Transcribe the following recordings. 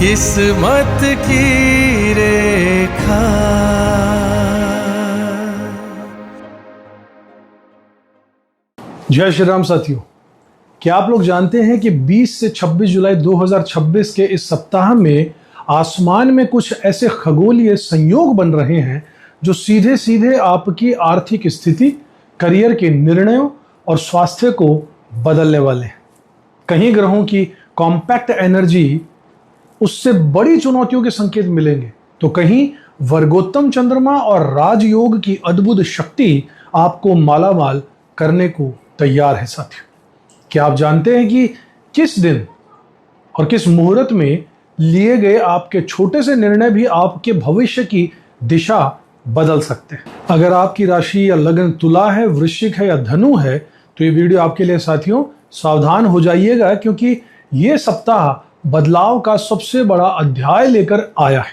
किस्मत की रेखा। जय श्री राम साथियों, क्या आप लोग जानते हैं कि 20 से 26 जुलाई 2026 के इस सप्ताह में आसमान में कुछ ऐसे खगोलीय संयोग बन रहे हैं जो सीधे सीधे आपकी आर्थिक स्थिति, करियर के निर्णयों और स्वास्थ्य को बदलने वाले हैं। कहीं ग्रहों की कॉम्पैक्ट एनर्जी उससे बड़ी चुनौतियों के संकेत मिलेंगे, तो कहीं वर्गोत्तम चंद्रमा और राजयोग की अद्भुत शक्ति आपको मालामाल करने को तैयार है। साथियों, क्या आप जानते हैं कि किस दिन और किस मुहूर्त में लिए गए आपके छोटे से निर्णय भी आपके भविष्य की दिशा बदल सकते हैं? अगर आपकी राशि या लग्न तुला है, वृश्चिक है या धनु है, तो ये वीडियो आपके लिए साथियों सावधान हो जाइएगा, क्योंकि ये सप्ताह बदलाव का सबसे बड़ा अध्याय लेकर आया है।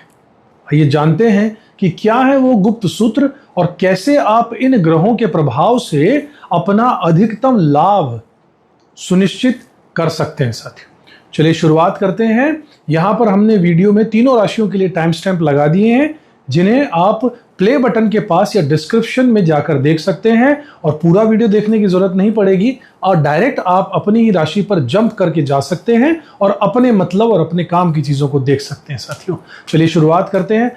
आइए जानते हैं कि क्या है वो गुप्त सूत्र और कैसे आप इन ग्रहों के प्रभाव से अपना अधिकतम लाभ सुनिश्चित कर सकते हैं। साथियों, चलिए शुरुआत करते हैं। यहां पर हमने वीडियो में तीनों राशियों के लिए टाइम स्टैंप लगा दिए हैं, जिन्हें आप प्ले बटन के पास या डिस्क्रिप्शन में जाकर देख सकते हैं, और पूरा वीडियो देखने की जरूरत नहीं पड़ेगी और डायरेक्ट आप अपनी ही राशि पर जंप करके जा सकते हैं और अपने मतलब और अपने काम की चीजों को देख सकते हैं। साथियों, चलिए शुरुआत करते हैं।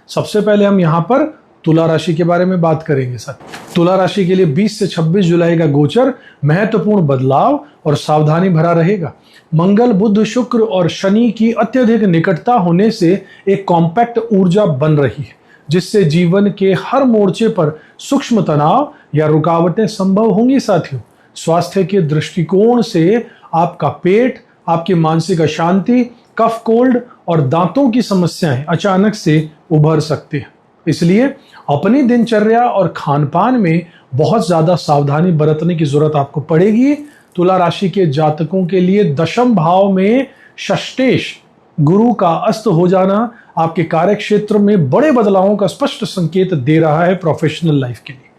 सबसे पहले हम यहां पर तुला राशि के बारे में बात करेंगे। साथ तुला राशि के लिए 20 से 26 जुलाई का गोचर महत्वपूर्ण बदलाव और सावधानी भरा रहेगा। मंगल, बुध, शुक्र और शनि की अत्यधिक निकटता होने से एक कॉम्पैक्ट ऊर्जा बन रही है, जिससे जीवन के हर मोर्चे पर सूक्ष्म तनाव या रुकावटें संभव होंगी। साथियों, स्वास्थ्य के दृष्टिकोण से आपका पेट, आपकी मानसिक अशांति, कफ, कोल्ड और दांतों की समस्याएं अचानक से उभर सकती हैं। इसलिए अपनी दिनचर्या और खान पान में बहुत ज्यादा सावधानी बरतने की जरूरत आपको पड़ेगी। तुला राशि के जातकों के लिए दशम भाव में षष्ठेश गुरु का अस्त हो जाना आपके कार्य क्षेत्र में बड़े बदलावों का स्पष्ट संकेत दे रहा है प्रोफेशनल लाइफ के लिए।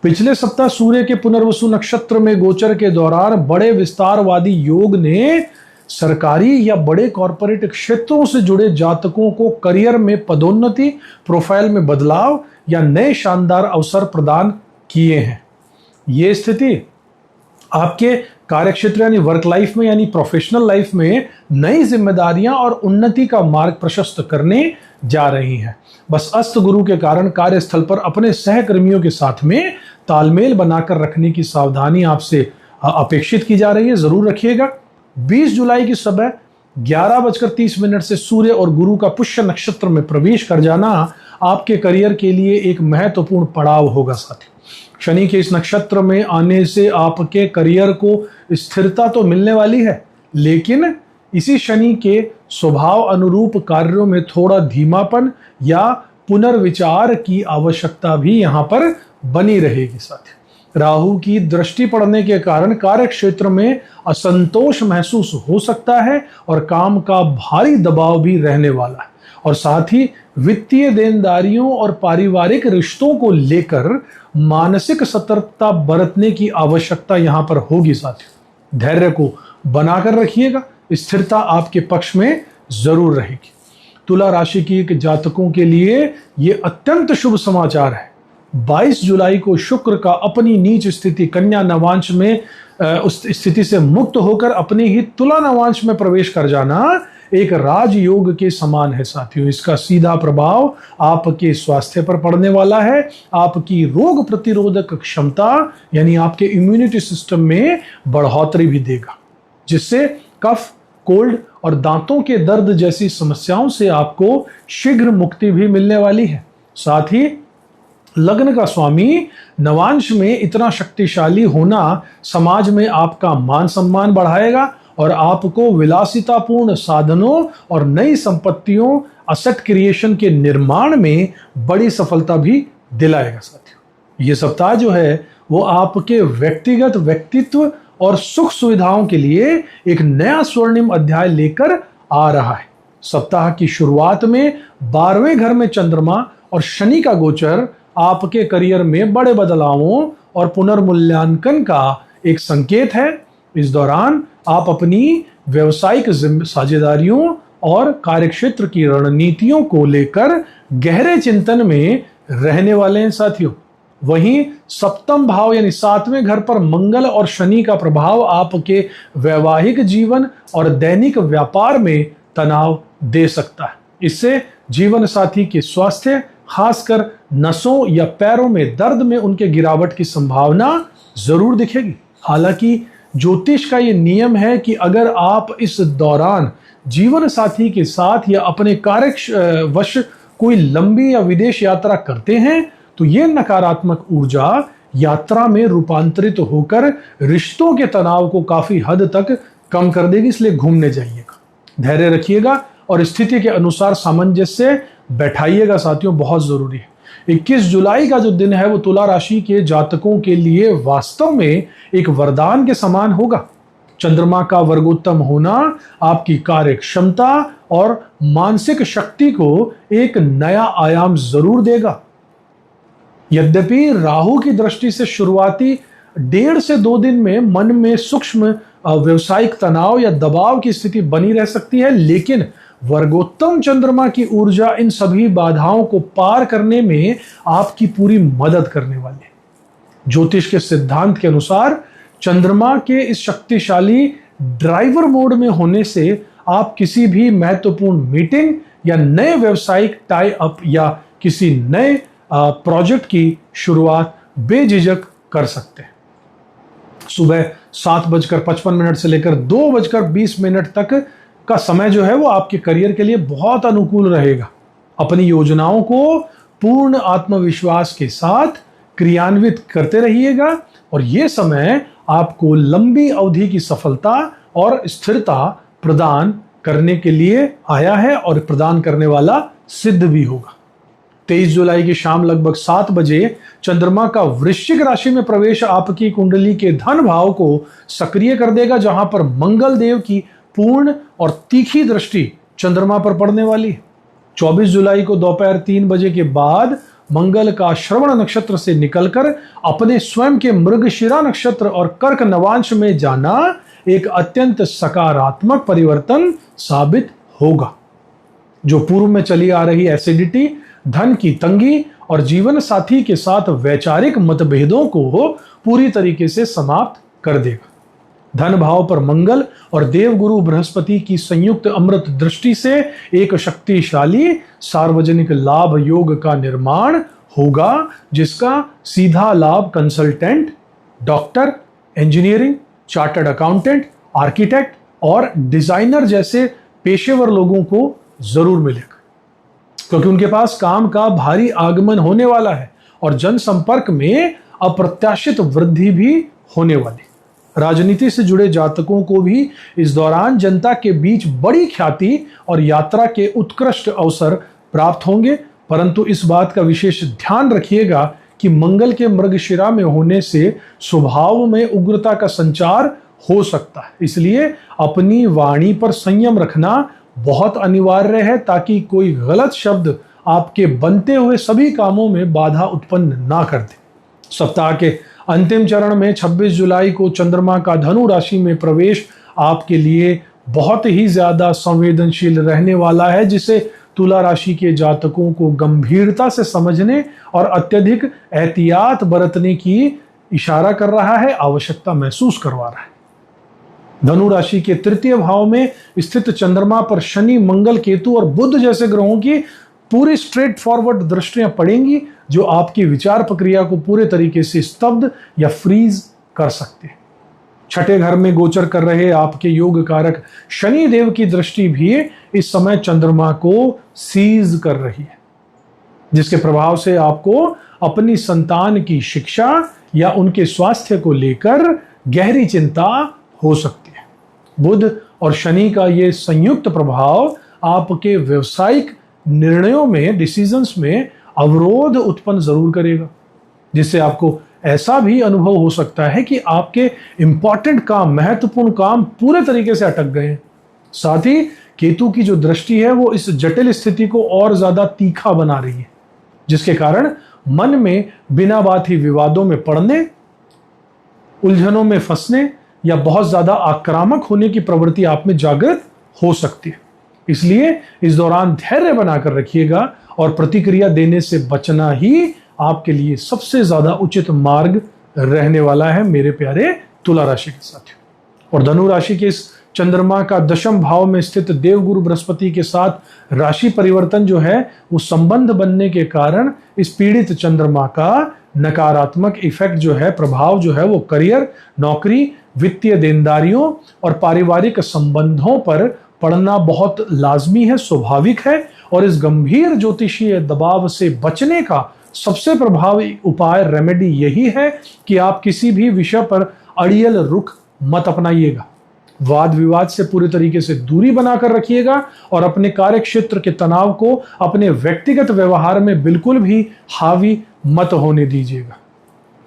पिछले सप्ताह सूर्य के पुनर्वसु नक्षत्र में गोचर के दौरान बड़े विस्तारवादी योग ने सरकारी या बड़े कॉरपोरेट क्षेत्रों से जुड़े जातकों को करियर में पदोन्नति, प्रोफाइल में बदलाव या नए शानदार अवसर प्रदान किए हैं। ये स्थिति आपके कार्यक्षेत्र यानी वर्क लाइफ में यानी प्रोफेशनल लाइफ में नई जिम्मेदारियां और उन्नति का मार्ग प्रशस्त करने जा रही हैं। बस अस्त गुरु के कारण कार्यस्थल पर अपने सहकर्मियों के साथ में तालमेल बनाकर रखने की सावधानी आपसे अपेक्षित की जा रही है, जरूर रखिएगा। 20 जुलाई की सुबह 11:30 से सूर्य और गुरु का पुष्य नक्षत्र में प्रवेश कर जाना आपके करियर के लिए एक महत्वपूर्ण पड़ाव होगा। साथियों, शनि के इस नक्षत्र में आने से आपके करियर को स्थिरता तो मिलने वाली है, लेकिन इसी शनि के स्वभाव अनुरूप कार्यों में थोड़ा धीमापन या पुनर्विचार की आवश्यकता भी यहां पर बनी रहेगी। साथियों, राहु की दृष्टि पड़ने के कारण कार्य क्षेत्र में असंतोष महसूस हो सकता है और काम का भारी दबाव भी रहने वाला है, और साथ ही वित्तीय देनदारियों और पारिवारिक रिश्तों को लेकर मानसिक सतर्कता बरतने की आवश्यकता यहां पर होगी। साथियों, धैर्य को बनाकर रखिएगा, स्थिरता आपके पक्ष में जरूर रहेगी। तुला राशि के जातकों के लिए यह अत्यंत शुभ समाचार है। 22 जुलाई को शुक्र का अपनी नीच स्थिति कन्या नवांश में उस स्थिति से मुक्त होकर अपने ही तुला नवांश में प्रवेश कर जाना एक राजयोग के समान है। साथियों, इसका सीधा प्रभाव आपके स्वास्थ्य पर पड़ने वाला है। आपकी रोग प्रतिरोधक क्षमता यानी आपके इम्यूनिटी सिस्टम में बढ़ोतरी भी देगा, जिससे कफ, कोल्ड और दांतों के दर्द जैसी समस्याओं से आपको शीघ्र मुक्ति भी मिलने वाली है। साथ ही लग्न का स्वामी नवांश में इतना शक्तिशाली होना समाज में आपका मान सम्मान बढ़ाएगा और आपको विलासितापूर्ण साधनों और नई संपत्तियों, असेट क्रिएशन के निर्माण में बड़ी सफलता भी दिलाएगा। साथियों, ये सप्ताह जो है वो आपके व्यक्तिगत व्यक्तित्व और सुख सुविधाओं के लिए एक नया स्वर्णिम अध्याय लेकर आ रहा है। सप्ताह की शुरुआत में 12वें घर में चंद्रमा और शनि का गोचर आपके करियर में बड़े बदलावों और पुनर्मूल्यांकन का एक संकेत है। इस दौरान आप अपनी व्यवसायिक साझेदारियों और कार्यक्षेत्र की रणनीतियों को लेकर गहरे चिंतन में रहने वाले हैं साथियों। वहीं सप्तम भाव यानी 7वें घर पर मंगल और शनि का प्रभाव आपके वैवाहिक जीवन और दैनिक व्यापार में तनाव दे सकता है। इससे जीवन साथी के स्वास्थ्य, खासकर नसों या पैरों में दर्द में उनके गिरावट की संभावना जरूर दिखेगी। हालांकि ज्योतिष का ये नियम है कि अगर आप इस दौरान जीवन साथी के साथ या अपने कार्य वश कोई लंबी या विदेश यात्रा करते हैं तो ये नकारात्मक ऊर्जा यात्रा में रूपांतरित होकर रिश्तों के तनाव को काफी हद तक कम कर देगी। इसलिए घूमने जाइएगा, धैर्य रखिएगा और स्थिति के अनुसार सामंजस्य बैठाइएगा साथियों, बहुत जरूरी है। 21 जुलाई का जो दिन है वो तुला राशि के जातकों के लिए वास्तव में एक वरदान के समान होगा। चंद्रमा का वर्गोत्तम होना आपकी कार्य क्षमता और मानसिक शक्ति को एक नया आयाम जरूर देगा। यद्यपि राहु की दृष्टि से शुरुआती 1.5 से 2 दिन में मन में सूक्ष्म व्यवसायिक तनाव या दबाव की स्थिति बनी रह सकती है, लेकिन वर्गोत्तम चंद्रमा की ऊर्जा इन सभी बाधाओं को पार करने में आपकी पूरी मदद करने वाली है। ज्योतिष के सिद्धांत के अनुसार चंद्रमा के इस शक्तिशाली ड्राइवर मोड में होने से आप किसी भी महत्वपूर्ण मीटिंग या नए व्यवसायिक टाई अप या किसी नए प्रोजेक्ट की शुरुआत बेझिझक कर सकते हैं। सुबह 7:55 से लेकर 2:20 तक का समय जो है वो आपके करियर के लिए बहुत अनुकूल रहेगा। अपनी योजनाओं को पूर्ण आत्मविश्वास के साथ क्रियान्वित करते रहिएगा और ये समय आपको लंबी अवधि की सफलता और स्थिरता प्रदान करने के लिए आया है और प्रदान करने वाला सिद्ध भी होगा। 23 जुलाई की शाम लगभग 7 बजे चंद्रमा का वृश्चिक राशि में प्रवेश आपकी कुंडली के धन भाव को सक्रिय कर देगा, जहां पर मंगल देव की पूर्ण और तीखी दृष्टि चंद्रमा पर पड़ने वाली है। 24 जुलाई को दोपहर 3 बजे के बाद मंगल का श्रवण नक्षत्र से निकलकर अपने स्वयं के मृगशिरा नक्षत्र और कर्क नवांश में जाना एक अत्यंत सकारात्मक परिवर्तन साबित होगा, जो पूर्व में चली आ रही एसिडिटी, धन की तंगी और जीवन साथी के साथ वैचारिक मतभेदों को पूरी तरीके से समाप्त कर देगा। धन भाव पर मंगल और देवगुरु बृहस्पति की संयुक्त अमृत दृष्टि से एक शक्तिशाली सार्वजनिक लाभ योग का निर्माण होगा, जिसका सीधा लाभ consultant, doctor, engineering, chartered accountant, architect और डिजाइनर जैसे पेशेवर लोगों को जरूर मिलेगा, क्योंकि उनके पास काम का भारी आगमन होने वाला है और जनसंपर्क में अप्रत्याशित वृद्धि भी होने वाली। राजनीति से जुड़े जातकों को भी इस दौरान जनता के बीच बड़ी ख्याति और यात्रा के उत्कृष्ट अवसर प्राप्त होंगे, परंतु इस बात का विशेष ध्यान रखिएगा कि मंगल के मृगशिरा में होने से स्वभाव में उग्रता का संचार हो सकता है। इसलिए अपनी वाणी पर संयम रखना बहुत अनिवार्य है, ताकि कोई गलत शब्द आपके बनते हुए सभी कामों में बाधा उत्पन्न ना कर दे। सप्ताह के अंतिम चरण में 26 जुलाई को चंद्रमा का धनु राशि में प्रवेश आपके लिए बहुत ही ज्यादा संवेदनशील रहने वाला है, जिसे तुला राशि के जातकों को गंभीरता से समझने और अत्यधिक एहतियात बरतने की इशारा कर रहा है, आवश्यकता महसूस करवा रहा है। धनु राशि के 3य भाव में स्थित चंद्रमा पर शनि, मंगल, केतु और बुध जैसे ग्रहों की पूरी स्ट्रेट फॉरवर्ड दृष्टियां पड़ेंगी, जो आपकी विचार प्रक्रिया को पूरे तरीके से स्तब्ध या फ्रीज कर सकते हैं। 6ठे घर में गोचर कर रहे आपके योग कारक शनि देव की दृष्टि भी इस समय चंद्रमा को सीज कर रही है, जिसके प्रभाव से आपको अपनी संतान की शिक्षा या उनके स्वास्थ्य को लेकर गहरी चिंता हो सकती है। बुध और शनि का ये संयुक्त प्रभाव आपके व्यवसायिक निर्णयों में, डिसीजंस में अवरोध उत्पन्न जरूर करेगा, जिससे आपको ऐसा भी अनुभव हो सकता है कि आपके इंपॉर्टेंट काम, महत्वपूर्ण काम पूरे तरीके से अटक गए हैं। साथ ही केतु की जो दृष्टि है वो इस जटिल स्थिति को और ज्यादा तीखा बना रही है, जिसके कारण मन में बिना बात ही विवादों में पड़ने, उलझनों में फंसने या बहुत ज्यादा आक्रामक होने की प्रवृत्ति आप में जागृत हो सकती है। इसलिए इस दौरान धैर्य बनाकर रखिएगा और प्रतिक्रिया देने से बचना ही आपके लिए सबसे ज्यादा उचित मार्ग रहने वाला है मेरे प्यारे तुला राशि के साथियों। और धनु राशि के इस चंद्रमा का दशम भाव में स्थित देवगुरु बृहस्पति के साथ राशि परिवर्तन जो है वो संबंध बनने के कारण इस पीड़ित चंद्रमा का नकारात्मक इफेक्ट जो है, प्रभाव जो है वो करियर, नौकरी, वित्तीय देनदारियों और पारिवारिक संबंधों पर पड़ना बहुत लाजमी है, स्वाभाविक है। और इस गंभीर ज्योतिषीय दबाव से बचने का सबसे प्रभावी उपाय, रेमेडी यही है कि आप किसी भी विषय पर अड़ियल रुख मत अपनाइएगा। वाद विवाद से पूरी तरीके से दूरी बनाकर रखिएगा और अपने कार्य क्षेत्र के तनाव को अपने व्यक्तिगत व्यवहार में बिल्कुल भी हावी मत होने दीजिएगा।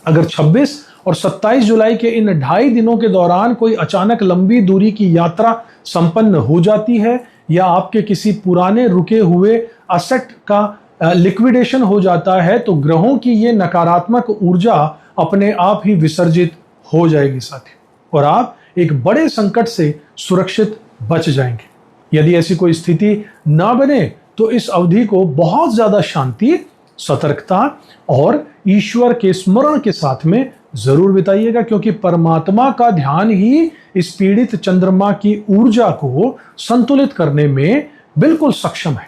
अगर 26 और 27 जुलाई के इन 2.5 दिनों के दौरान कोई अचानक लंबी दूरी की यात्रा संपन्न हो जाती है या आपके किसी पुराने रुके हुए असेट का लिक्विडेशन हो जाता है तो ग्रहों की ये नकारात्मक ऊर्जा अपने आप ही विसर्जित हो जाएगी साथी, और आप एक बड़े संकट से सुरक्षित बच जाएंगे। यदि ऐसी कोई स्थिति ना बने तो इस अवधि को बहुत ज्यादा शांति, सतर्कता और ईश्वर के स्मरण के साथ में जरूर बिताइएगा, क्योंकि परमात्मा का ध्यान ही इस पीड़ित चंद्रमा की ऊर्जा को संतुलित करने में बिल्कुल सक्षम है।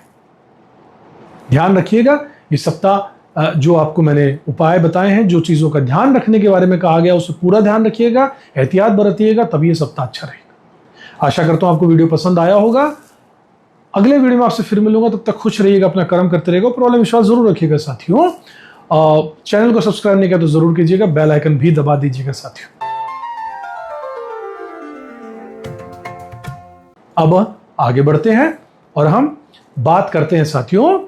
ध्यान रखिएगा, इस सप्ताह जो आपको मैंने उपाय बताए हैं, जो चीजों का ध्यान रखने के बारे में कहा गया उसे पूरा ध्यान रखिएगा, एहतियात बरतिएगा, तभी ये सप्ताह अच्छा रहेगा। आशा करता हूं आपको वीडियो पसंद आया होगा। अगले वीडियो में आपसे फिर मिलूंगा, तब तक खुश रहिएगा, अपना कर्म करते रहिएगा, पर विश्वास जरूर रखिएगा साथियों। चैनल को सब्सक्राइब नहीं किया तो जरूर कीजिएगा, बेल आइकन भी दबा दीजिएगा साथियों। अब आगे बढ़ते हैं और हम बात करते हैं साथियों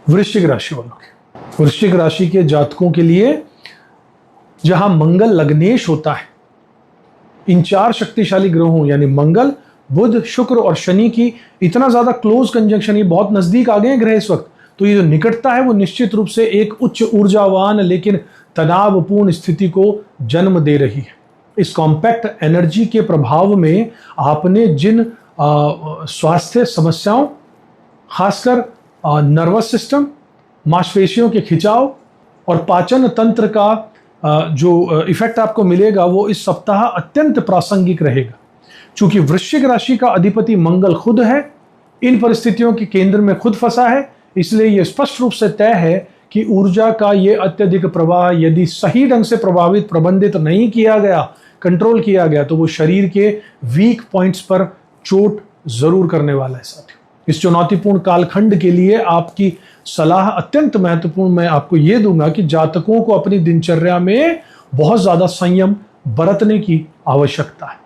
वृश्चिक राशि वालों की। वृश्चिक राशि के जातकों के लिए जहां मंगल लग्नेश होता है, इन 4 शक्तिशाली ग्रहों यानी मंगल, बुध, शुक्र और शनि की इतना ज्यादा क्लोज कंजंक्शन, ये बहुत नजदीक आ गए हैं ग्रह इस वक्त, तो ये जो निकटता है वो निश्चित रूप से एक उच्च ऊर्जावान लेकिन तनावपूर्ण स्थिति को जन्म दे रही है। इस कॉम्पैक्ट एनर्जी के प्रभाव में आपने जिन स्वास्थ्य समस्याओं, खासकर नर्वस सिस्टम, मांसपेशियों के खिंचाव और पाचन तंत्र का जो इफेक्ट आपको मिलेगा वो इस सप्ताह अत्यंत प्रासंगिक रहेगा। चूंकि वृश्चिक राशि का अधिपति मंगल खुद है, इन परिस्थितियों के केंद्र में खुद फंसा है, इसलिए यह स्पष्ट रूप से तय है कि ऊर्जा का यह अत्यधिक प्रवाह यदि सही ढंग से प्रबंधित नहीं किया गया, कंट्रोल किया गया, तो वो शरीर के वीक पॉइंट्स पर चोट जरूर करने वाला है साथियों। इस चुनौतीपूर्ण कालखंड के लिए आपकी सलाह अत्यंत महत्वपूर्ण मैं आपको यह दूंगा कि जातकों को अपनी दिनचर्या में बहुत ज्यादा संयम बरतने की आवश्यकता है।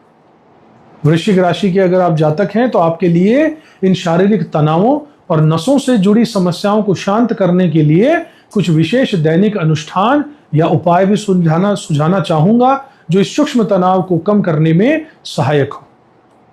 वृश्चिक राशि के अगर आप जातक हैं तो आपके लिए इन शारीरिक तनावों और नसों से जुड़ी समस्याओं को शांत करने के लिए कुछ विशेष दैनिक अनुष्ठान या उपाय भी सुझाना चाहूंगा जो इस सूक्ष्म तनाव को कम करने में सहायक हो।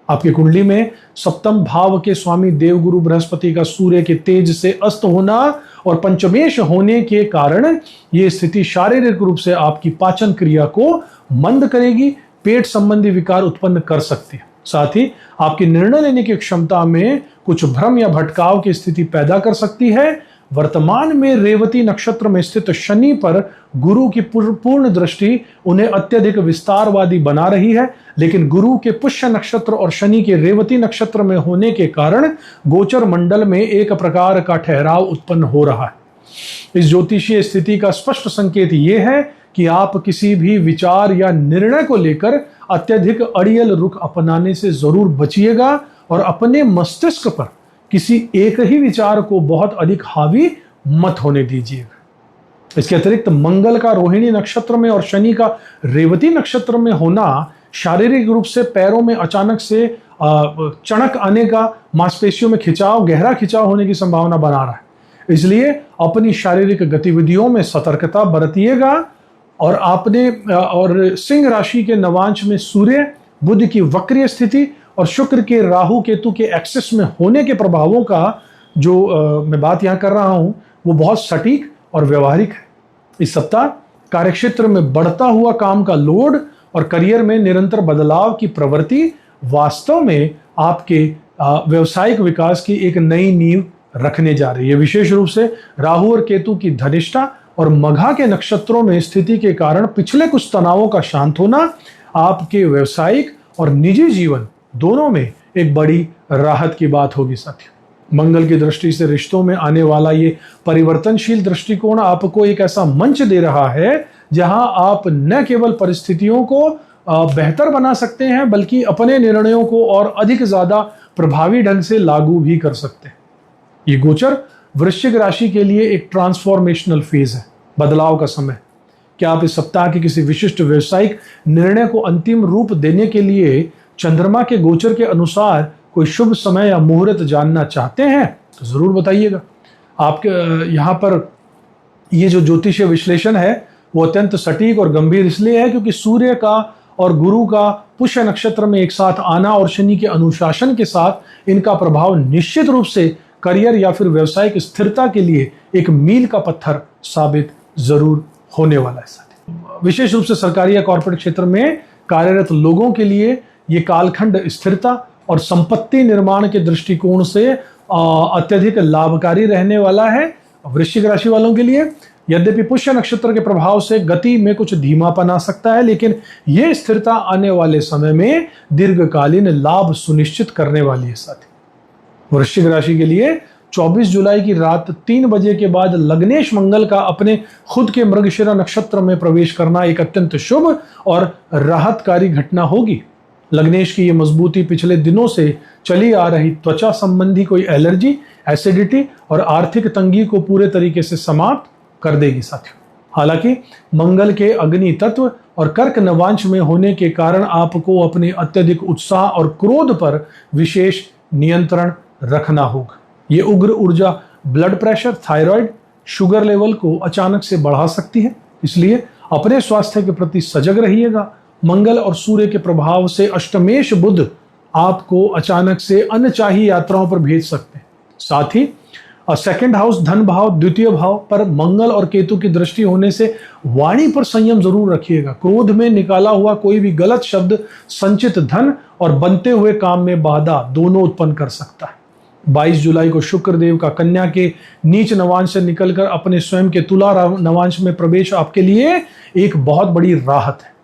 आपकी कुंडली में सप्तम भाव के स्वामी देवगुरु बृहस्पति का सूर्य के तेज से अस्त होना और पंचमेश होने के कारण यह स्थिति शारीरिक रूप से आपकी पाचन क्रिया को मंद करेगी, पेट संबंधी विकार उत्पन्न कर सकती है। साथ ही आपकी निर्णय लेने की क्षमता में कुछ भ्रम या भटकाव की स्थिति पैदा कर सकती है। वर्तमान में रेवती नक्षत्र में स्थित शनि पर गुरु की पूर्ण दृष्टि उन्हें अत्यधिक विस्तारवादी बना रही है, लेकिन गुरु के पुष्य नक्षत्र और शनि के रेवती नक्षत्र में होने के कारण गोचर मंडल में एक प्रकार का ठहराव उत्पन्न हो रहा है। इस ज्योतिषीय स्थिति का स्पष्ट संकेत यह है कि आप किसी भी विचार या निर्णय को लेकर अत्यधिक अड़ियल रुख अपनाने से जरूर बचिएगा और अपने मस्तिष्क पर किसी एक ही विचार को बहुत अधिक हावी मत होने दीजिएगा। इसके अतिरिक्त मंगल का रोहिणी नक्षत्र में और शनि का रेवती नक्षत्र में होना शारीरिक रूप से पैरों में अचानक से चणक आने का, मांसपेशियों में खिंचाव, गहरा खिंचाव होने की संभावना बना रहा है। इसलिए अपनी शारीरिक गतिविधियों में सतर्कता बरतिएगा। और सिंह राशि के नवांश में सूर्य, बुध की वक्रीय स्थिति और शुक्र के राहु केतु के एक्सेस में होने के प्रभावों का जो मैं बात यहाँ कर रहा हूँ वो बहुत सटीक और व्यवहारिक है। इस सप्ताह कार्यक्षेत्र में बढ़ता हुआ काम का लोड और करियर में निरंतर बदलाव की प्रवृत्ति वास्तव में आपके व्यवसायिक विकास की एक नई नींव रखने जा रही है। विशेष रूप से राहु और केतु की धनिष्ठा और मघा के नक्षत्रों में स्थिति के कारण पिछले कुछ तनावों का शांत होना आपके व्यवसायिक और निजी जीवन दोनों में एक बड़ी राहत की बात होगी साथियों। मंगल की दृष्टि से रिश्तों में आने वाला ये परिवर्तनशील दृष्टिकोण आपको एक ऐसा मंच दे रहा है जहां आप न केवल परिस्थितियों को बेहतर बना सकते हैं बल्कि अपने निर्णयों को और अधिक ज्यादा प्रभावी ढंग से लागू भी कर सकते हैं। ये गोचर वृश्चिक राशि के लिए एक ट्रांसफॉर्मेशनल फेज है, बदलाव का समय। क्या आप इस सप्ताह के किसी विशिष्ट व्यवसायिक निर्णय को अंतिम रूप देने के लिए चंद्रमा के गोचर के अनुसार कोई शुभ समय या मुहूर्त जानना चाहते हैं तो जरूर बताइएगा। आपके यहाँ पर ये जो ज्योतिषीय विश्लेषण है वो अत्यंत सटीक और गंभीर इसलिए है क्योंकि सूर्य का और गुरु का पुष्य नक्षत्र में एक साथ आना और शनि के अनुशासन के साथ इनका प्रभाव निश्चित रूप से करियर या फिर व्यवसायिक स्थिरता के लिए एक मील का पत्थर साबित जरूर होने वाला है। विशेष रूप से सरकारी या कॉर्पोरेट क्षेत्र में कार्यरत लोगों के लिए ये कालखंड स्थिरता और संपत्ति निर्माण के दृष्टिकोण से अत्यधिक लाभकारी रहने वाला है। वृश्चिक राशि वालों के लिए यद्यपि पुष्य नक्षत्र के प्रभाव से गति में कुछ धीमापन आ सकता है, लेकिन यह स्थिरता आने वाले समय में दीर्घकालीन लाभ सुनिश्चित करने वाली है। साथी वृश्चिक राशि के लिए 24 जुलाई की रात 3 बजे के बाद लग्नेश मंगल का अपने खुद के मृगशिरा नक्षत्र में प्रवेश करना एक अत्यंत शुभ और राहतकारी घटना होगी। लग्नेश की ये मजबूती पिछले दिनों से चली आ रही त्वचा संबंधी कोई एलर्जी, एसिडिटी और आर्थिक तंगी को पूरे तरीके से समाप्त कर देगी साथियों। हालांकि मंगल के अग्नि तत्व और कर्क नवांश में होने के कारण आपको अपने अत्यधिक उत्साह और क्रोध पर विशेष नियंत्रण रखना होगा। ये उग्र ऊर्जा blood pressure, thyroid, sugar level को अचानक से बढ़ा सकती है, इसलिए अपने स्वास्थ्य के प्रति सजग रहिएगा। मंगल और सूर्य के प्रभाव से अष्टमेश बुध आपको अचानक से अनचाही यात्राओं पर भेज सकते हैं। साथ ही सेकंड हाउस धन भाव, द्वितीय भाव पर मंगल और केतु की दृष्टि होने से वाणी पर संयम जरूर रखिएगा। क्रोध में निकाला हुआ कोई भी गलत शब्द संचित धन और बनते हुए काम में बाधा दोनों उत्पन्न कर सकता है। 22 जुलाई को शुक्र देव का कन्या के नीच नवांश से निकलकर अपने स्वयं के तुला नवांश में प्रवेश आपके लिए एक बहुत बड़ी राहत है।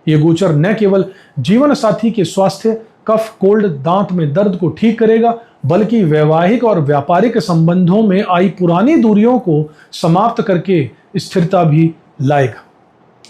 ये गोचर न केवल जीवन साथी के स्वास्थ्य, कफ, कोल्ड, दांत में दर्द को ठीक करेगा बल्कि वैवाहिक और व्यापारिक संबंधों में आई पुरानी दूरियों को समाप्त करके स्थिरता भी लाएगा।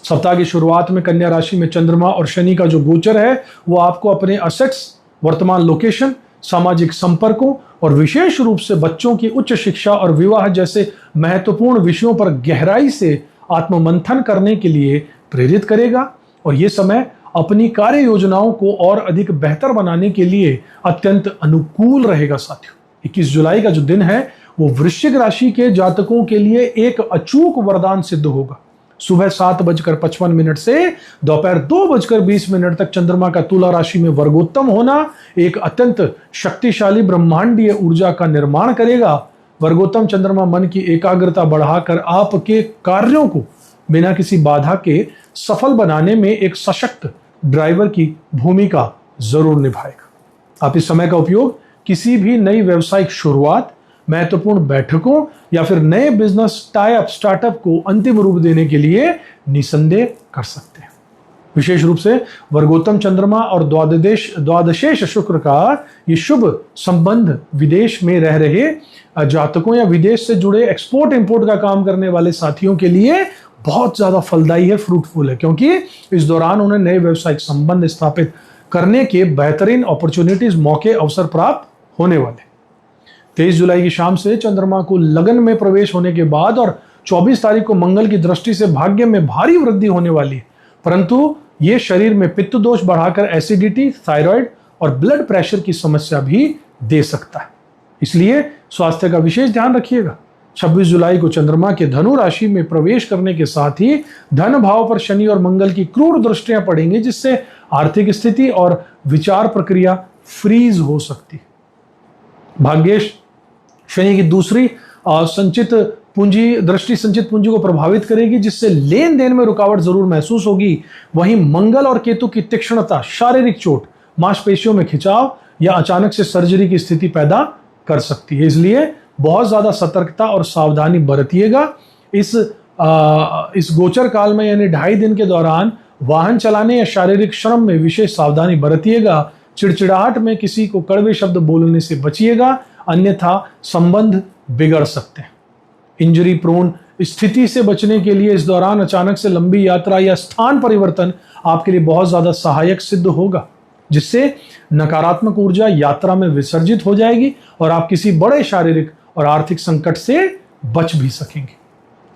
सप्ताह की शुरुआत में कन्या राशि में चंद्रमा और शनि का जो गोचर है वो आपको अपने असेट्स, वर्तमान लोकेशन, सामाजिक संपर्कों और विशेष रूप से बच्चों की उच्च शिक्षा और विवाह जैसे महत्वपूर्ण विषयों पर गहराई से आत्ममंथन करने के लिए प्रेरित करेगा। और ये समय अपनी कार्य योजनाओं को और अधिक बेहतर बनाने के लिए अत्यंत अनुकूल रहेगा साथियों। 21 जुलाई का जो दिन है वो वृश्चिक राशि के जातकों के लिए एक अचूक वरदान सिद्ध होगा। सुबह 7:55 से दोपहर 2:20 तक चंद्रमा का तुला राशि में वर्गोत्तम होना एक अत्यंत शक्तिशाली ब्रह्मांडीय ऊर्जा का निर्माण करेगा। वर्गोत्तम चंद्रमा मन की एकाग्रता बढ़ाकर आपके कार्यों को बिना किसी बाधा के सफल बनाने में एक सशक्त ड्राइवर की भूमिका जरूर निभाएगा। आप इस समय का उपयोग किसी भी नई व्यावसायिक शुरुआत, महत्वपूर्ण बैठकों या फिर नए बिजनेस टाई अप, स्टार्टअप को अंतिम रूप देने के लिए निसंदेह कर सकते हैं। विशेष रूप से वर्गोत्तम चंद्रमा और द्वादशेश शुक्र का ये शुभ संबंध विदेश में रह रहे जातकों या विदेश से जुड़े एक्सपोर्ट इंपोर्ट का काम करने वाले साथियों के लिए बहुत ज्यादा फलदायी है, फ्रूटफुल है, क्योंकि इस दौरान उन्हें नए व्यावसायिक संबंध स्थापित करने के बेहतरीन अपॉर्चुनिटीज, मौके, अवसर प्राप्त होने वाले। 23 जुलाई की शाम से चंद्रमा को लगन में प्रवेश होने के बाद और 24 तारीख को मंगल की दृष्टि से भाग्य में भारी वृद्धि होने वाली है, परंतु ये शरीर में पित्त दोष बढ़ाकर एसिडिटी, थायराइड और ब्लड प्रेशर की समस्या भी दे सकता है, इसलिए स्वास्थ्य का विशेष ध्यान रखिएगा। 26 जुलाई को चंद्रमा के धनु राशि में प्रवेश करने के साथ ही धन भाव पर शनि और मंगल की क्रूर दृष्टियां पड़ेंगी, जिससे आर्थिक स्थिति और विचार प्रक्रिया फ्रीज हो सकती है। भाग्येश शनि की दूसरी संचित पूंजी दृष्टि संचित पूंजी को प्रभावित करेगी, जिससे लेन देन में रुकावट जरूर महसूस होगी। वहीं मंगल और केतु की तीक्ष्णता शारीरिक चोट, मांसपेशियों में खिंचाव या अचानक से सर्जरी की स्थिति पैदा कर सकती है। इसलिए बहुत ज्यादा सतर्कता और सावधानी बरतिएगा। इस गोचर काल में यानी 2.5 दिन के दौरान वाहन चलाने या शारीरिक श्रम में विशेष सावधानी बरतिएगा। चिड़चिड़ाहट में किसी को कड़वे शब्द बोलने से बचिएगा, अन्यथा संबंध बिगड़ सकते हैं। इंजरी प्रोन स्थिति से बचने के लिए इस दौरान अचानक से लंबी यात्रा या स्थान परिवर्तन आपके लिए बहुत ज्यादा सहायक सिद्ध होगा, जिससे नकारात्मक ऊर्जा यात्रा में विसर्जित हो जाएगी और आप किसी बड़े शारीरिक और आर्थिक संकट से बच भी सकेंगे।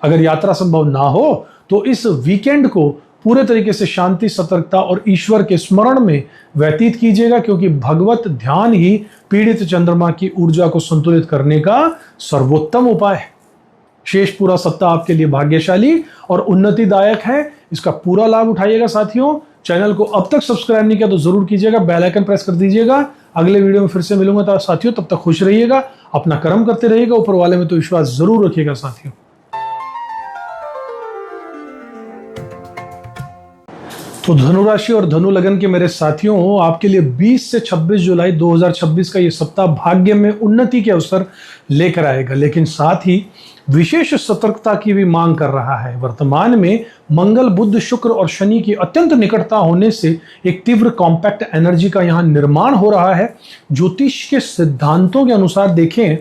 अगर यात्रा संभव ना हो तो इस वीकेंड को पूरे तरीके से शांति, सतर्कता और ईश्वर के स्मरण में व्यतीत कीजिएगा, क्योंकि भगवत ध्यान ही पीड़ित चंद्रमा की ऊर्जा को संतुलित करने का सर्वोत्तम उपाय है। शेष पूरा सप्ताह आपके लिए भाग्यशाली और उन्नतिदायक है। इसका पूरा लाभ उठाइएगा साथियों। चैनल को अब तक सब्सक्राइब नहीं किया तो जरूर कीजिएगा, बेल आइकन प्रेस कर दीजिएगा। अगले वीडियो में फिर से मिलूंगा तो साथियों, तब तक खुश रहिएगा, अपना कर्म करते रहिएगा, ऊपर वाले में तो विश्वास जरूर रखिएगा साथियों। तो धनु राशि और धनु लगन के मेरे साथियों, आपके लिए 20 से 26 जुलाई 2026 का ये सप्ताह भाग्य में उन्नति के अवसर लेकर आएगा, लेकिन साथ ही विशेष सतर्कता की भी मांग कर रहा है। वर्तमान में मंगल, बुध, शुक्र और शनि की अत्यंत निकटता होने से एक तीव्र कॉम्पैक्ट एनर्जी का यहाँ निर्माण हो रहा है। ज्योतिष के सिद्धांतों के अनुसार देखें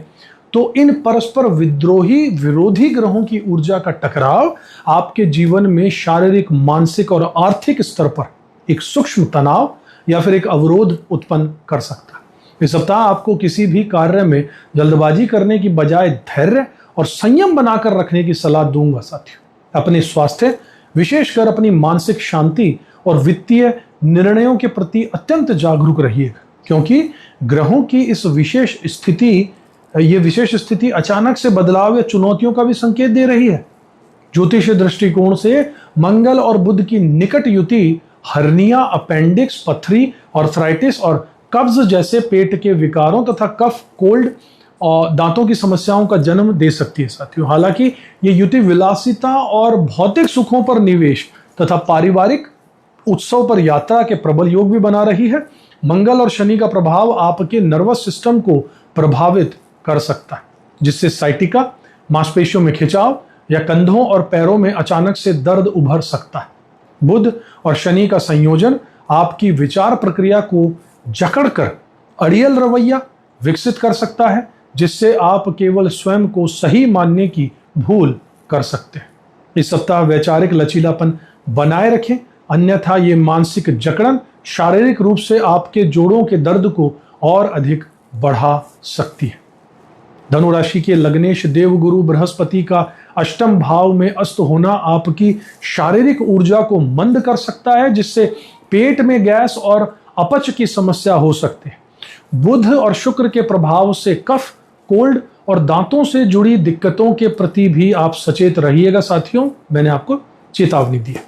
तो इन परस्पर विद्रोही विरोधी ग्रहों की ऊर्जा का टकराव आपके जीवन में शारीरिक, मानसिक और आर्थिक स्तर पर एक सूक्ष्म तनाव या फिर एक अवरोध उत्पन्न कर सकता है। इस सप्ताह आपको किसी भी कार्य में जल्दबाजी करने की बजाय धैर्य और संयम बनाकर रखने की सलाह दूंगा साथियों। अपने स्वास्थ्य, विशेषकर अपनी मानसिक शांति और वित्तीय निर्णयों के प्रति अत्यंत जागरूक रहिएगा, क्योंकि ग्रहों की ये विशेष स्थिति अचानक से बदलाव या चुनौतियों का भी संकेत दे रही है। ज्योतिषीय दृष्टिकोण से मंगल और बुध की निकट युति हर्निया, अपेंडिक्स, पथरी, आर्थराइटिस और कब्ज जैसे पेट के विकारों तथा कफ, कोल्ड और दांतों की समस्याओं का जन्म दे सकती है साथियों। हालांकि ये युति विलासिता और भौतिक सुखों पर निवेश तथा पारिवारिक उत्सव पर यात्रा के प्रबल योग भी बना रही है। मंगल और शनि का प्रभाव आपके नर्वस सिस्टम को प्रभावित कर सकता है, जिससे साइटिका, मांसपेशियों में खिंचाव या कंधों और पैरों में अचानक से दर्द उभर सकता है। बुध और शनि का संयोजन आपकी विचार प्रक्रिया को जकड़कर अड़ियल रवैया विकसित कर सकता है, जिससे आप केवल स्वयं को सही मानने की भूल कर सकते हैं। इस सप्ताह वैचारिक लचीलापन बनाए रखें, अन्यथा ये मानसिक जकड़न शारीरिक रूप से आपके जोड़ों के दर्द को और अधिक बढ़ा सकती है। धनु राशि के लग्नेश देवगुरु बृहस्पति का अष्टम भाव में अस्त होना आपकी शारीरिक ऊर्जा को मंद कर सकता है, जिससे पेट में गैस और अपच की समस्या हो सकती है। बुध और शुक्र के प्रभाव से कफ, कोल्ड और दांतों से जुड़ी दिक्कतों के प्रति भी आप सचेत रहिएगा साथियों, मैंने आपको चेतावनी दी है।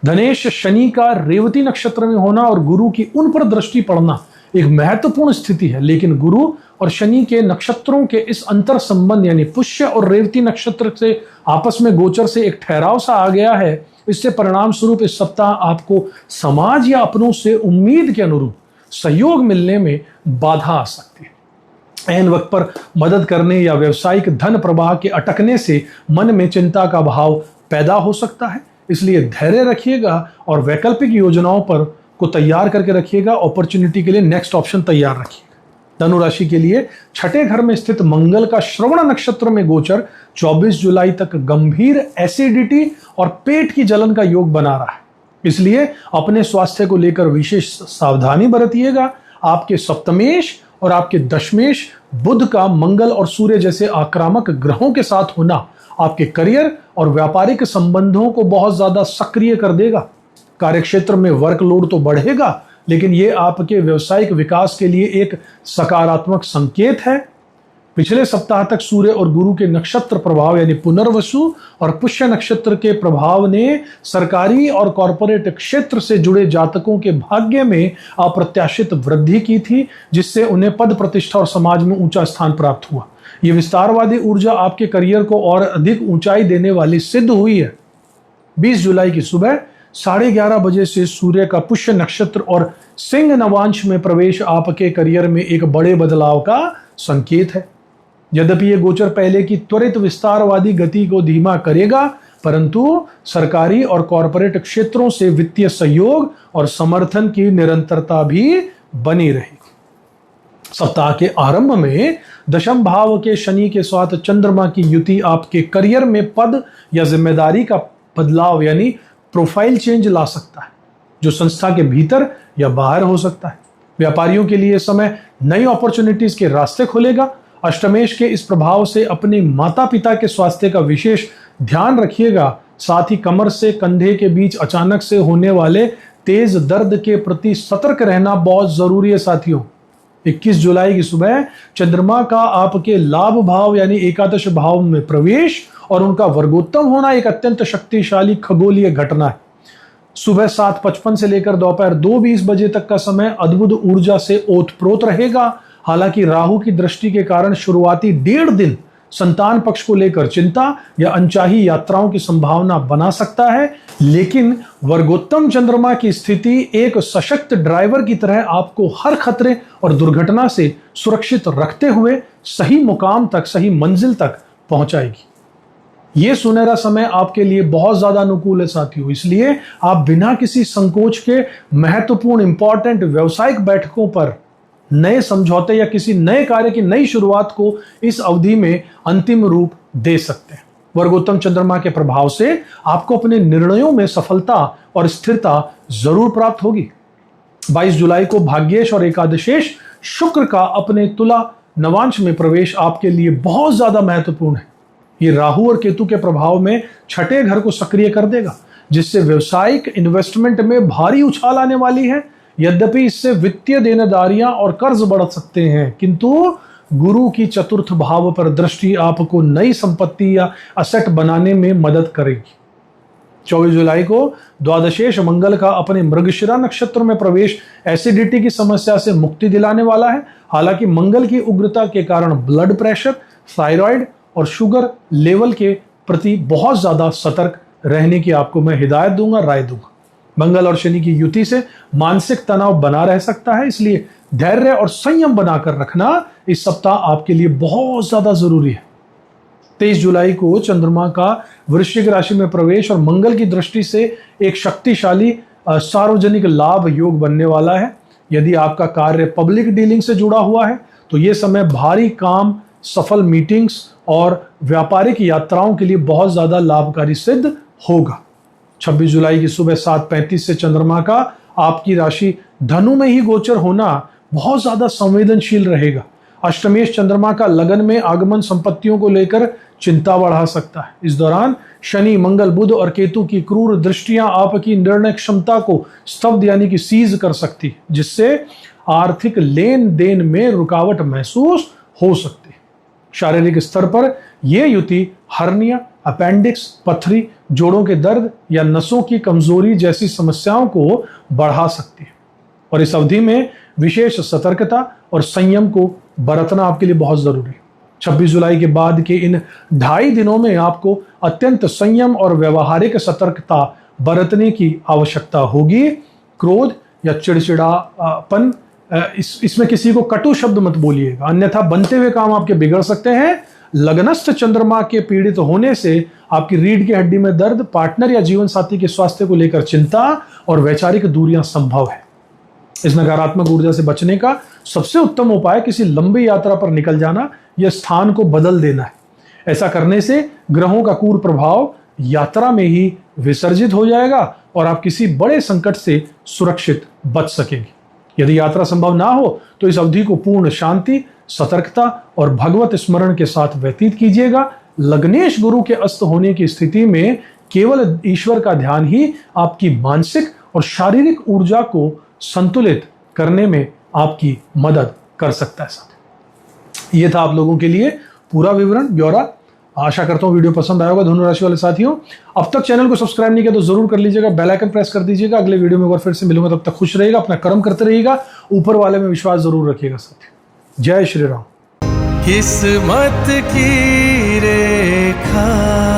धनेश शनि का रेवती नक्षत्र में होना और गुरु की उन पर दृष्टि पड़ना एक महत्वपूर्ण स्थिति है, लेकिन गुरु और शनि के नक्षत्रों के इस अंतर संबंध यानी पुष्य और रेवती नक्षत्र से आपस में गोचर से एक ठहराव सा आ गया है। इससे परिणाम स्वरूप इस सप्ताह आपको समाज या अपनों से उम्मीद के अनुरूप सहयोग मिलने में बाधा आ सकती है। ऐन वक्त पर मदद करने या व्यावसायिक धन प्रवाह के अटकने से मन में चिंता का भाव पैदा हो सकता है, इसलिए धैर्य रखिएगा और वैकल्पिक योजनाओं पर को तैयार करके रखिएगा। अपॉर्चुनिटी के लिए नेक्स्ट ऑप्शन तैयार रखिएगा। धनु राशि के लिए छठे घर में स्थित मंगल का श्रवण नक्षत्र में गोचर 24 जुलाई तक गंभीर एसिडिटी और पेट की जलन का योग बना रहा है, इसलिए अपने स्वास्थ्य को लेकर विशेष सावधानी बरतिएगा। आपके सप्तमेश और आपके दशमेश बुध का मंगल और सूर्य जैसे आक्रामक ग्रहों के साथ होना आपके करियर और व्यापारिक संबंधों को बहुत ज्यादा सक्रिय कर देगा। कार्यक्षेत्र में वर्कलोड तो बढ़ेगा, लेकिन ये आपके व्यावसायिक विकास के लिए एक सकारात्मक संकेत है। पिछले सप्ताह तक सूर्य और गुरु के नक्षत्र प्रभाव यानी पुनर्वसु और पुष्य नक्षत्र के प्रभाव ने सरकारी और कॉरपोरेट क्षेत्र से जुड़े जातकों के भाग्य में अप्रत्याशित वृद्धि की थी, जिससे उन्हें पद प्रतिष्ठा और समाज में ऊंचा स्थान प्राप्त हुआ। ये विस्तारवादी ऊर्जा आपके करियर को और अधिक ऊंचाई देने वाली सिद्ध हुई है। 20 जुलाई की सुबह 11:30 बजे से सूर्य का पुष्य नक्षत्र और सिंह नवांश में प्रवेश आपके करियर में एक बड़े बदलाव का संकेत है। यद्यपि यह गोचर पहले की त्वरित विस्तारवादी गति को धीमा करेगा, परंतु सरकारी और कॉरपोरेट क्षेत्रों से वित्तीय सहयोग और समर्थन की निरंतरता भी बनी रहेगी। सप्ताह के आरंभ में दशम भाव के शनि के साथ चंद्रमा की युति आपके करियर में पद या जिम्मेदारी का बदलाव यानी प्रोफाइल चेंज ला सकता है, जो संस्था के भीतर या बाहर हो सकता है। व्यापारियों के लिए समय नई अपॉर्चुनिटीज के रास्ते खोलेगा। अष्टमेश के इस प्रभाव से अपने माता पिता के स्वास्थ्य का विशेष ध्यान रखिएगा। साथ ही कमर से कंधे के बीच अचानक से होने वाले तेज दर्द के प्रति सतर्क रहना बहुत जरूरी है साथियों। 21 जुलाई की सुबह चंद्रमा का आपके लाभ भाव यानी एकादश भाव में प्रवेश और उनका वर्गोत्तम होना एक अत्यंत शक्तिशाली खगोलीय घटना है। सुबह 7:55 से लेकर दोपहर 2:20 बजे तक का समय अद्भुत ऊर्जा से ओतप्रोत रहेगा। हालांकि राहु की दृष्टि के कारण शुरुआती 1.5 दिन संतान पक्ष को लेकर चिंता या अनचाही यात्राओं की संभावना बना सकता है, लेकिन वर्गोत्तम चंद्रमा की स्थिति एक सशक्त ड्राइवर की तरह आपको हर खतरे और दुर्घटना से सुरक्षित रखते हुए सही मुकाम तक, सही मंजिल तक पहुंचाएगी। यह सुनहरा समय आपके लिए बहुत ज्यादा अनुकूल है साथियों, इसलिए आप बिना किसी संकोच के महत्वपूर्ण इंपॉर्टेंट व्यावसायिक बैठकों पर नए समझौते या किसी नए कार्य की नई शुरुआत को इस अवधि में अंतिम रूप दे सकते हैं। वर्गोत्तम चंद्रमा के प्रभाव से आपको अपने निर्णयों में सफलता और स्थिरता जरूर प्राप्त होगी। 22 जुलाई को भाग्येश और एकादशेश शुक्र का अपने तुला नवांश में प्रवेश आपके लिए बहुत ज्यादा महत्वपूर्ण है। ये राहु और केतु के प्रभाव में छठे घर को सक्रिय कर देगा, जिससे व्यवसायिक इन्वेस्टमेंट में भारी उछाल आने वाली है। यद्यपि इससे वित्तीय देनदारियां और कर्ज बढ़ सकते हैं, किंतु गुरु की चतुर्थ भाव पर दृष्टि आपको नई संपत्ति या असेट बनाने में मदद करेगी। 24 जुलाई को द्वादशेश मंगल का अपने मृगशिरा नक्षत्र में प्रवेश एसिडिटी की समस्या से मुक्ति दिलाने वाला है। हालांकि मंगल की उग्रता के कारण ब्लड प्रेशर, थायराइड और शुगर लेवल के प्रति बहुत ज्यादा सतर्क रहने की आपको मैं हिदायत दूंगा, राय दूंगा। मंगल और शनि की युति से मानसिक तनाव बना रह सकता है, इसलिए धैर्य और संयम बनाकर रखना इस सप्ताह आपके लिए बहुत ज्यादा जरूरी है। 23 जुलाई को चंद्रमा का वृश्चिक राशि में प्रवेश और मंगल की दृष्टि से एक शक्तिशाली सार्वजनिक लाभ योग बनने वाला है। यदि आपका कार्य पब्लिक डीलिंग से जुड़ा हुआ है तो यह समय भारी काम, सफल मीटिंग्स और व्यापारिक यात्राओं के लिए बहुत ज्यादा लाभकारी सिद्ध होगा। 26 जुलाई की सुबह 7:35 से चंद्रमा का आपकी राशि धनु में ही गोचर होना बहुत ज्यादा संवेदनशील रहेगा। अष्टमेश चंद्रमा का लगन में आगमन संपत्तियों को लेकर चिंता बढ़ा सकता है। इस दौरान शनि, मंगल, बुध और केतु की क्रूर दृष्टियां आपकी निर्णय क्षमता को स्तब्ध यानी कि सीज कर सकती है, जिससे आर्थिक लेन देन में रुकावट महसूस हो सकती है। शारीरिक स्तर पर यह युति हर्निया, अपेंडिक्स, पथरी, जोड़ों के दर्द या नसों की कमजोरी जैसी समस्याओं को बढ़ा सकती है और इस अवधि में विशेष सतर्कता और संयम को बरतना आपके लिए बहुत जरूरी है। 26 जुलाई के बाद के इन 2.5 दिनों में आपको अत्यंत संयम और व्यवहारिक सतर्कता बरतने की आवश्यकता होगी। क्रोध या चिड़चिड़ापन, इसमें किसी को कटु शब्द मत बोलिएगा, अन्यथा बनते हुए काम आपके बिगड़ सकते हैं। लग्नस्थ चंद्रमा के पीड़ित होने से आपकी रीढ़ की हड्डी में दर्द, पार्टनर या जीवन साथी के स्वास्थ्य को लेकर चिंता और वैचारिक दूरियां संभव है। इस नकारात्मक ऊर्जा से बचने का सबसे उत्तम उपाय किसी लंबी यात्रा पर निकल जाना या स्थान को बदल देना है। ऐसा करने से ग्रहों का क्रूर प्रभाव यात्रा में ही विसर्जित हो जाएगा और आप किसी बड़े संकट से सुरक्षित बच सकेंगे। यदि यात्रा संभव ना हो तो इस अवधि को पूर्ण शांति, सतर्कता और भगवत स्मरण के साथ व्यतीत कीजिएगा। लग्नेश गुरु के अस्त होने की स्थिति में केवल ईश्वर का ध्यान ही आपकी मानसिक और शारीरिक ऊर्जा को संतुलित करने में आपकी मदद कर सकता है। साथ ये था आप लोगों के लिए पूरा विवरण, ब्यौरा। आशा करता हूं वीडियो पसंद आया होगा धनु राशि वाले साथियों। अब तक चैनल को सब्सक्राइब नहीं किया तो जरूर कर लीजिएगा, बेल आइकन प्रेस कर दीजिएगा। अगले वीडियो में एक बार फिर से मिलूंगा, तब तक खुश रहिएगा, अपना कर्म करते रहिएगा, ऊपर वाले में विश्वास जरूर रखिएगा साथियों। जय श्री राम। किस्मत की रेखा।